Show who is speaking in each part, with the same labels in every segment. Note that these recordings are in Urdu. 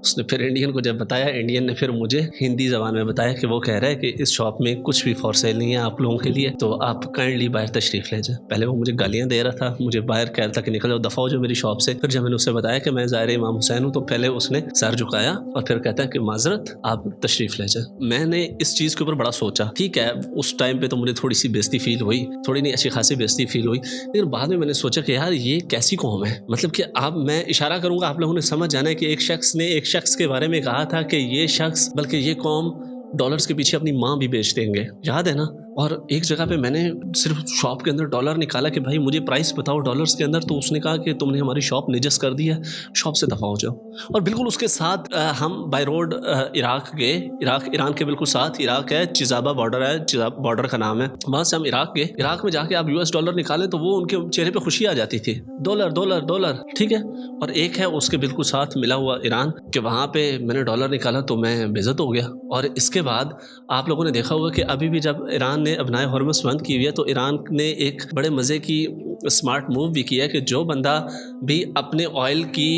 Speaker 1: اس نے پھر انڈین کو جب بتایا، انڈین نے پھر مجھے ہندی زبان میں بتایا کہ وہ کہہ رہا ہے کہ اس شاپ میں کچھ بھی فور سیل نہیں ہے آپ لوگوں کے لیے، تو آپ کائنڈلی باہر تشریف لے جائیں۔ پہلے وہ مجھے گالیاں دے رہا تھا، مجھے باہر کہہ رہا تھا کہ نکل جاؤ، دفعہ ہو جو میری شاپ سے۔ پھر جب میں نے اسے بتایا کہ میں زائر امام حسین ہوں، تو پہلے اس نے سر جھکایا اور پھر کہتا ہے کہ معذرت، آپ تشریف لے جائیں۔ میں نے اس چیز کے اوپر بڑا سوچا، ٹھیک ہے اس ٹائم پہ تو مجھے تھوڑی سی بےزتی فیل ہوئی، تھوڑی نہیں اچھی خاصی بےزتی فیل ہوئی، لیکن بعد میں نے سوچا کہ یار یہ کیسی قوم ہے، مطلب کہ اب میں اشارہ کروں گا، آپ لوگوں نے سمجھ جانا ہے کہ ایک شخص نے ایک شخص کے بارے میں کہا تھا کہ یہ شخص، بلکہ یہ قوم ڈالرز کے پیچھے اپنی ماں بھی بیچ دیں گے، یاد ہے نا؟ اور ایک جگہ پہ میں نے صرف شاپ کے اندر ڈالر نکالا کہ بھائی مجھے پرائس بتاؤ ڈالرز کے اندر، تو اس نے کہا کہ تم نے ہماری شاپ نجس کر دی ہے، شاپ سے دفع ہو جاؤ۔ اور بالکل اس کے ساتھ ہم بائی روڈ عراق گئے، ایران کے بالکل ساتھ عراق ہے، چیزابا بارڈر ہے، چیزابا بارڈر کا نام ہے، وہاں سے ہم عراق گئے۔ عراق میں جا کے آپ یو ایس ڈالر نکالیں تو وہ ان کے چہرے پہ خوشی آ جاتی تھی، ڈالر ڈالر ڈالر، ٹھیک ہے۔ اور ایک ہے اس کے بالکل ساتھ ملا ہوا ایران، کہ وہاں پہ میں نے ڈالر نکالا تو میں بے عزت ہو گیا۔ اور اس کے بعد آپ لوگوں نے دیکھا ہوگا کہ ابھی بھی جب ایران نے ابنائے ہرمز بند کی ہوئی ہے، تو ایران نے ایک بڑے مزے کی اسمارٹ موو بھی کیا ہے کہ جو بندہ بھی اپنے آئل کی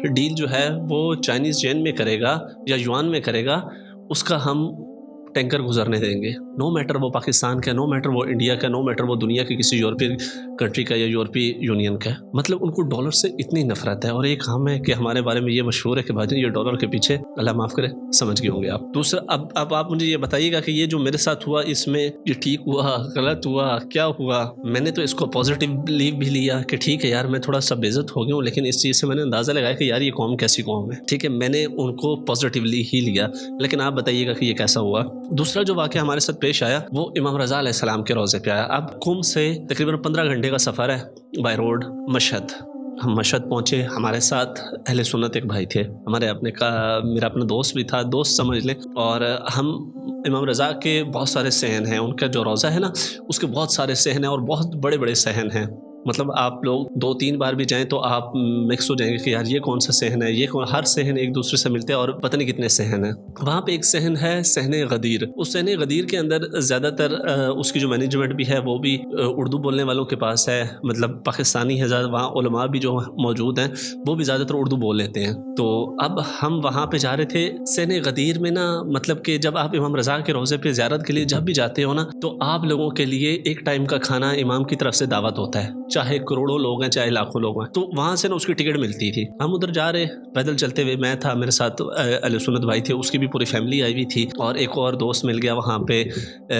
Speaker 1: ڈیل جو ہے وہ چائنیز ین میں کرے گا یا یوان میں کرے گا، اس کا ہم ٹینکر گزرنے دیں گے، نو میٹر وہ پاکستان کا، نو میٹر وہ انڈیا کا، نو میٹر وہ دنیا کے کسی یورپین کنٹری کا یا یورپی یونین کا۔ مطلب ان کو ڈالر سے اتنی نفرت ہے۔ اور ایک ہم ہے کہ ہمارے بارے میں یہ مشہور ہے کہ بھائی یہ ڈالر کے پیچھے، اللہ معاف کرے، سمجھ گئے ہوں گے آپ۔ دوسرا اب آپ مجھے یہ بتائیے گا کہ یہ جو میرے ساتھ ہوا، اس میں یہ ٹھیک ہوا، غلط ہوا، کیا ہوا؟ میں نے تو اس کو پازیٹیولی بھی لیا کہ ٹھیک ہے یار میں تھوڑا سا بے عزت ہو گیا ہوں، لیکن اس چیز سے میں نے اندازہ لگایا کہ یار یہ قوم کیسی قوم ہے، ٹھیک ہے۔ میں نے ان کو پازیٹیولی ہی لیا، لیکن آپ بتائیے گا کہ یہ کیسا ہوا۔ دوسرا جو واقعہ ہمارے ساتھ پیش آیا وہ امام رضا علیہ السلام کے روضے پہ آیا۔ اب قم سے تقریباً 15 گھنٹے کا سفر ہے بائی روڈ مشہد۔ ہم مشہد پہنچے، ہمارے ساتھ اہل سنت ایک بھائی تھے، ہمارے اپنے کا میرا اپنا دوست بھی تھا، دوست سمجھ لیں۔ اور ہم امام رضا کے بہت سارے صحن ہیں، ان کا جو روضہ ہے نا اس کے بہت سارے صحن ہیں اور بہت بڑے بڑے صحن ہیں۔ مطلب آپ لوگ 2-3 بار بھی جائیں تو آپ مکس ہو جائیں گے کہ یار یہ کون سا صحن ہے، یہ کون، ہر صحن ایک دوسرے سے ملتے ہیں اور پتہ نہیں کتنے صحن ہیں۔ وہاں پہ ایک صحن ہے صحن غدیر، اس صحن غدیر کے اندر زیادہ تر اس کی جو مینجمنٹ بھی ہے وہ بھی اردو بولنے والوں کے پاس ہے، مطلب پاکستانی ہے زیادہ، وہاں علماء بھی جو موجود ہیں وہ بھی زیادہ تر اردو بول لیتے ہیں۔ تو اب ہم وہاں پہ جا رہے تھے صحن غدیر میں نا، مطلب کہ جب آپ امام رضا کے روضے پہ زیارت کے لیے جب بھی جاتے ہو نا، تو آپ لوگوں کے لیے ایک ٹائم کا کھانا امام کی طرف سے دعوت ہوتا ہے، چاہے کروڑوں لوگ ہیں چاہے لاکھوں لوگ ہیں، تو وہاں سے نا اس کی ٹکٹ ملتی تھی۔ ہم ادھر جا رہے پیدل چلتے ہوئے، میں تھا، میرے ساتھ اہل سنت بھائی تھے، اس کی بھی پوری فیملی آئی ہوئی تھی، اور ایک اور دوست مل گیا وہاں پہ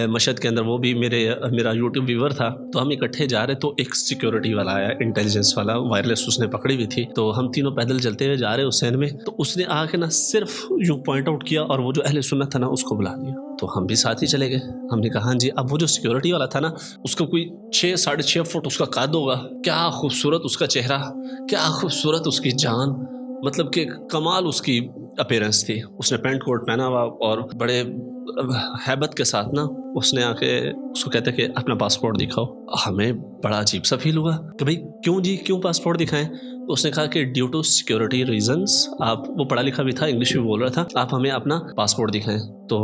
Speaker 1: مشہد کے اندر، وہ بھی میرا یوٹیوب ویور تھا۔ تو ہم اکٹھے جا رہے، تو ایک سیکیورٹی والا آیا، انٹیلیجنس والا، وائرلیس اس نے پکڑی ہوئی تھی، تو ہم تینوں پیدل چلتے ہوئے جا رہے اس سین میں، تو اس نے آ کے نا صرف یوں پوائنٹ آؤٹ کیا اور وہ جو اہل سنت تھا نا اس کو بلا دیا۔ تو ہم بھی ساتھ ہی چلے گئے، ہم نے کہا ہاں جی۔ اب وہ جو سیکیورٹی والا تھا نا اس کا کوئی 6-6.5 فٹ اس کا قد ہوگا، کیا خوبصورت اس کا چہرہ، کیا خوبصورت اس کی جان، مطلب کہ کمال اس کی اپیرنس تھی۔ اس نے پینٹ کوٹ پہنا ہوا اور بڑے ہیبت کے ساتھ نا اس نے آ کے اس کو کہتے کہ اپنا پاسپورٹ دکھاؤ۔ ہمیں بڑا عجیب سا فیل ہوا کہ بھائی کیوں جی، کیوں پاسپورٹ دکھائیں؟ تو اس نے کہا کہ ڈیو ٹو سیکیورٹی ریزنس، آپ، وہ پڑھا لکھا بھی تھا، انگلش بھی بول رہا تھا، آپ ہمیں اپنا پاسپورٹ دکھائیں۔ تو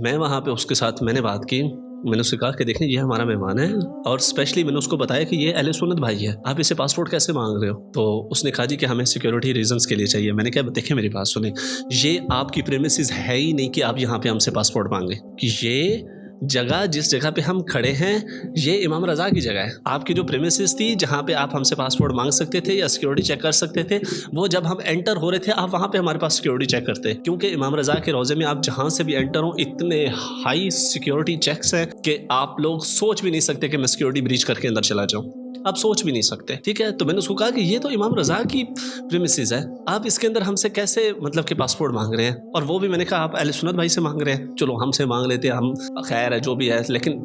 Speaker 1: میں وہاں پہ اس کے ساتھ میں نے بات کی، میں نے اس سے کہا کہ دیکھیں یہ ہمارا مہمان ہے، اور اسپیشلی میں نے اس کو بتایا کہ یہ اہل سنت بھائی ہے، آپ اسے پاسپورٹ کیسے مانگ رہے ہو؟ تو اس نے کہا جی کہ ہمیں سیکیورٹی ریزنس کے لیے چاہیے۔ میں نے کہا دیکھیں میری بات سنیں، یہ آپ کی پریمیسز ہے ہی نہیں کہ آپ یہاں پہ ہم سے پاسپورٹ مانگیں، کہ یہ جگہ جس جگہ پہ ہم کھڑے ہیں یہ امام رضا کی جگہ ہے۔ آپ کی جو پریمیسز تھی جہاں پہ آپ ہم سے پاسپورٹ مانگ سکتے تھے یا سیکیورٹی چیک کر سکتے تھے، وہ جب ہم انٹر ہو رہے تھے آپ وہاں پہ ہمارے پاس سیکیورٹی چیک کرتے، کیونکہ امام رضا کے روضے میں آپ جہاں سے بھی انٹر ہوں اتنے ہائی سیکیورٹی چیکس ہیں کہ آپ لوگ سوچ بھی نہیں سکتے کہ میں سیکیورٹی بریچ کر کے اندر چلا جاؤں، آپ سوچ بھی نہیں سکتے، ٹھیک ہے۔ تو میں نے اس کو کہا کہ یہ تو امام رضا کی پریمیسز ہے، آپ اس کے اندر ہم سے کیسے مطلب کہ پاسپورٹ مانگ رہے ہیں؟ اور وہ بھی میں نے کہا آپ اہل سنت بھائی سے مانگ رہے ہیں، چلو ہم سے مانگ لیتے، ہم خیر ہے جو بھی ہے، لیکن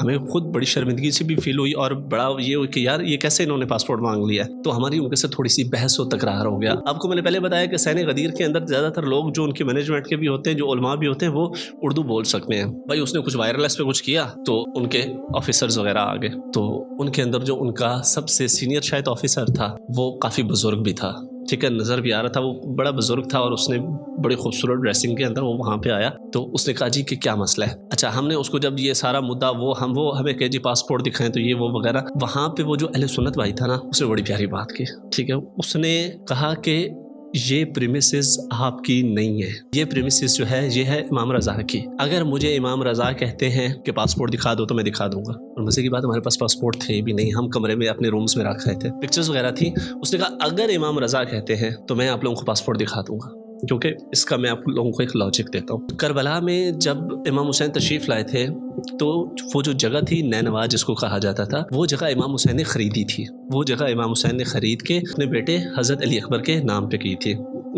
Speaker 1: ہمیں خود بڑی شرمندگی سے بھی فیل ہوئی اور بڑا یہ ہوئی کہ یار یہ کیسے انہوں نے پاسپورٹ مانگ لیا ہے۔ تو ہماری ان کے سے تھوڑی سی بحث و تکرار ہو گیا۔ آپ کو میں نے پہلے بتایا کہ صحن غدیر کے اندر زیادہ تر لوگ جو ان کے مینجمنٹ کے بھی ہوتے ہیں، جو علماء بھی ہوتے ہیں، وہ اردو بول سکتے ہیں۔ بھائی اس نے کچھ وائرلیس پہ کچھ کیا تو ان کے آفیسرز وغیرہ آ گئے، تو ان کے اندر جو ان کا سب سے سینئر شاید آفیسر تھا وہ کافی بزرگ بھی تھا، ٹھیک ہے، نظر بھی آ رہا تھا وہ بڑا بزرگ تھا، اور اس نے بڑی خوبصورت ڈریسنگ کے اندر وہ وہاں پہ آیا۔ تو اس نے کہا جی کہ کیا مسئلہ ہے؟ اچھا، ہم نے اس کو جب یہ سارا مدعا وہ ہمیں کہ جی پاسپورٹ دکھائیں تو یہ وہ وغیرہ، وہاں پہ وہ جو اہل سنت بھائی تھا نا اس نے بڑی پیاری بات کی، ٹھیک ہے، اس نے کہا کہ یہ پریمیسز آپ کی نہیں ہے، یہ پریمیسز جو ہے یہ ہے امام رضا کی. اگر مجھے امام رضا کہتے ہیں کہ پاسپورٹ دکھا دو تو میں دکھا دوں گا. اور مزے کی بات ہمارے پاس پاسپورٹ تھے بھی نہیں، ہم کمرے میں اپنے رومز میں رکھ رہے تھے، پکچرز وغیرہ تھی. اس نے کہا اگر امام رضا کہتے ہیں تو میں آپ لوگوں کو پاسپورٹ دکھا دوں گا. کیونکہ اس کا میں آپ لوگوں کو ایک لاجک دیتا ہوں. کربلا میں جب امام حسین تشریف لائے تھے تو وہ جو جگہ تھی نینوا جس کو کہا جاتا تھا، وہ جگہ امام حسین نے خریدی تھی. وہ جگہ امام حسین نے خرید کے اپنے بیٹے حضرت علی اکبر کے نام پہ کی تھی.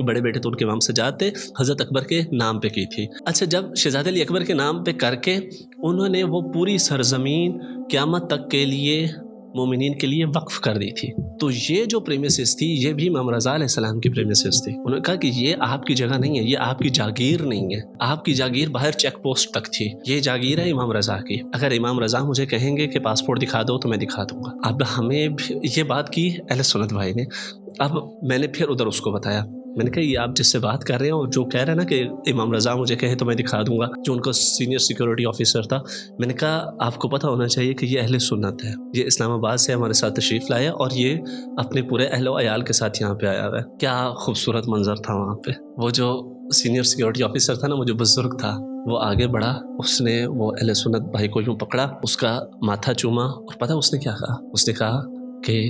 Speaker 1: بڑے بیٹے تو ان کے امام سجاد تھے، حضرت اکبر کے نام پہ کی تھی. اچھا، جب شہزادہ علی اکبر کے نام پہ کر کے انہوں نے وہ پوری سرزمین قیامت تک کے لیے مومنین کے لیے وقف کر دی تھی، تو یہ جو پریمیسز تھی یہ بھی امام رضا علیہ السلام کی پریمیسز تھی. انہوں نے کہا کہ یہ آپ کی جگہ نہیں ہے، یہ آپ کی جاگیر نہیں ہے. آپ کی جاگیر باہر چیک پوسٹ تک تھی، یہ جاگیر ہے امام رضا کی. اگر امام رضا مجھے کہیں گے کہ پاسپورٹ دکھا دو تو میں دکھا دوں گا. اب ہمیں یہ بات کی اہل سنت بھائی نے. اب میں نے پھر ادھر اس کو بتایا، میں نے کہا یہ آپ جس سے بات کر رہے ہیں اور جو کہہ رہے ہیں نا کہ امام رضا مجھے کہے تو میں دکھا دوں گا، جو ان کا سینئر سیکورٹی آفیسر تھا، میں نے کہا آپ کو پتہ ہونا چاہیے کہ یہ اہل سنت ہے، یہ اسلام آباد سے ہمارے ساتھ تشریف لایا اور یہ اپنے پورے اہل و عیال کے ساتھ یہاں پہ آیا ہوا ہے. کیا خوبصورت منظر تھا وہاں پہ. وہ جو سینئر سیکورٹی آفیسر تھا نا، وہ جو بزرگ تھا، وہ آگے بڑھا، اس نے وہ اہل سنت بھائی کو یوں پکڑا، اس کا ماتھا چوما، اور پتہ اس نے کیا کہا؟ اس نے کہا کہ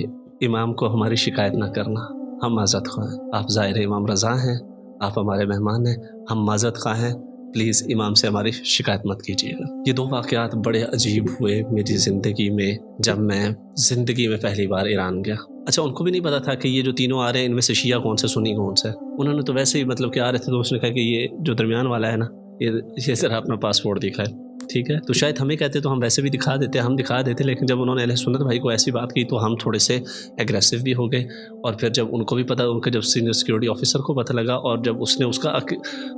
Speaker 1: امام کو ہماری شکایت نہ کرنا، ہم معذرت خواہ ہیں. آپ ظاہر امام رضا ہیں، آپ ہمارے مہمان ہیں، ہم معذرت خواہ ہیں، پلیز امام سے ہماری شکایت مت کیجیے گا. یہ دو واقعات بڑے عجیب ہوئے میری زندگی میں جب میں زندگی میں پہلی بار ایران گیا. اچھا، ان کو بھی نہیں پتا تھا کہ یہ جو تینوں آ رہے ہیں ان میں سے شیعہ کون سے سنی کون سے. انہوں نے تو ویسے ہی مطلب کہ آ رہے تھے تو اس نے کہا کہ یہ جو درمیان والا ہے نا، یہ ذرا اپنا پاسپورٹ دکھائے. ٹھیک ہے، تو شاید ہمیں کہتے تو ہم ویسے بھی دکھا دیتے، ہم دکھا دیتے، لیکن جب انہوں نے اہل سنت بھائی کو ایسی بات کی تو ہم تھوڑے سے ایگریسو بھی ہو گئے. اور پھر جب ان کو بھی پتہ، ان کے جب سینئر سیکورٹی آفیسر کو پتہ لگا، اور جب اس نے اس کا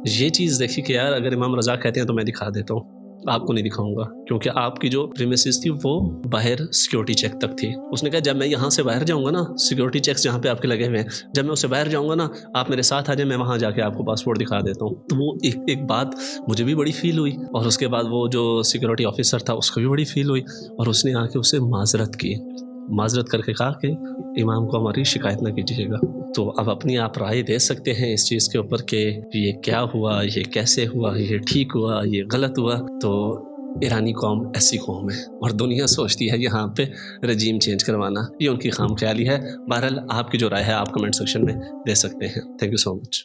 Speaker 1: یہ چیز دیکھی کہ یار اگر امام رضا کہتے ہیں تو میں دکھا دیتا ہوں، آپ کو نہیں دکھاؤں گا، کیونکہ آپ کی جو پریمیسز تھی وہ باہر سیکورٹی چیک تک تھی. اس نے کہا جب میں یہاں سے باہر جاؤں گا نا، سیکورٹی چیکس جہاں پہ آپ کے لگے ہوئے ہیں، جب میں اس سے باہر جاؤں گا نا، آپ میرے ساتھ آ جائیں، میں وہاں جا کے آپ کو پاسپورٹ دکھا دیتا ہوں. تو وہ ایک بات مجھے بھی بڑی فیل ہوئی، اور اس کے بعد وہ جو سیکورٹی آفیسر تھا اس کو بھی بڑی فیل ہوئی، اور اس نے آ کے اسے معذرت کی، معذرت کر کے کہا کہ امام کو ہماری شکایت نہ کیجیے گا. تو اب اپنی آپ رائے دے سکتے ہیں اس چیز کے اوپر کہ یہ کیا ہوا، یہ کیسے ہوا، یہ ٹھیک ہوا، یہ غلط ہوا. تو ایرانی قوم ایسی قوم ہے، اور دنیا سوچتی ہے یہاں پہ رجیم چینج کروانا، یہ ان کی خام خیالی ہے. بہرحال آپ کی جو رائے ہے آپ کمنٹ سیکشن میں دے سکتے ہیں. Thank you so much.